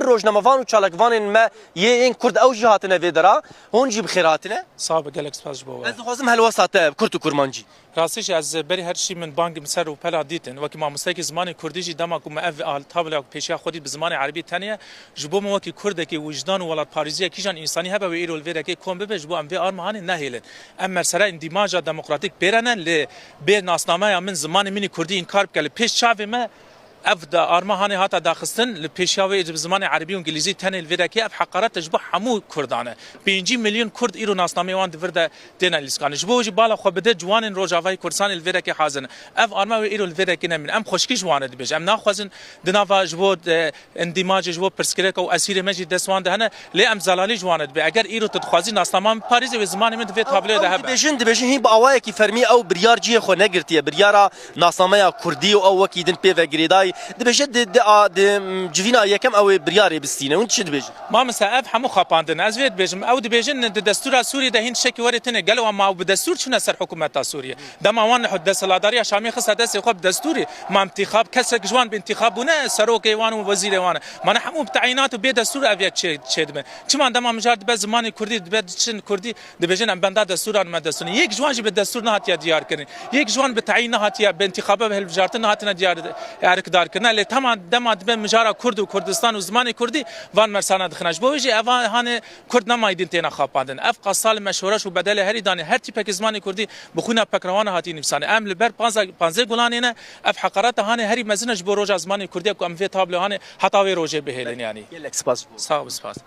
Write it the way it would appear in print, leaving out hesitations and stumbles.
بر روزنامه‌وان و چالکوان ما این کرد او جهاتنا ویدرا هون جی بخیراتنا صعب قالك سباز بوا از خوازم هالوسط کرد و کرمانجی راستش از بری هر چی من بانگ مسر و پلا دیتن وکی ما مستکی زمان کردی جی دما کوم اف ال طابلا پیشیا خودی به زمان عربی تنیه جبو مو وکی کرد کی وجدان ولات پاریزیا کیجان انسانی هبه و ایرول ویرا کی کوم به جبو ام وی ار مهان نهیلن اما سرا اندماج دموکراتیک بیرنن ل به ناسنامه من زمان منی کردی انکار کله پیش چاوی ما افدا ارمهاني هاتا داخستن لبيشاوي بزمان عربي وانجليزي تاني الفيراكي اف حقارات تجبو حمو كردانه 5 مليون كرد ايرو ناسنامي وان دفردا دينا الاسكان جبو جي بالا خو بده جوان روجافاي كردستان الفيراكي حازن اف ارما ايرو الفيراكي من ام خوشكي جوان دبج ام ناخذن دنافا جبو اندماج جبو برسكريك او اسير مجي دسوان ده لي ام زلالي جوان دب اگر ايرو تدخوازي ناسنامه باريس و زمان من دفيت تابلو ده دبجن هي باواي كي فرمي او بريار جي خو نگرتيه بريارا ناسنامه كردي او وكيدن بي وغريداي دبجد جوینا یکم او بریاری بستینه اون چی دبج ما مساف حمو خاپاندن از وید بجم او دبجن دستور سوری ده هند شکی ورتنه قالوا ما بدستور شنو سر حكومه سوريا ده ما وان حد سلاداريا شامي خص دس خب دستوري ما انتخاب كسك جوان بانتخابنا سروك وان وزير وان ما نحمو بتعيينات بدستور ابيات شدمن كما عندما مجرد بزمان كردي بدشن كردي دبجن بندا دستور ما دستور يك جوان بالدستور نهات ديار كن يك جوان بتعيين نهات بانتخابه بهالوزارات نهات ديار يارك دار كنا اللي تمام دم دب مجارا كرد وكردستان وزمان كردي وان مرسانه دخناش بوجي اوا هانه كرد نما يدنتنا خاپاندن اف قصال مشورش وبدل هري داني هر تيبك زمان كردي بخونه پکروان هاتي نفسانه ام لبر 15 گلانينه اف حقرات هانه هري مزنج بروج زمان كردي كم في تابلو هانه حتى وي روجه بهلن يعني يلك سپاس سپاس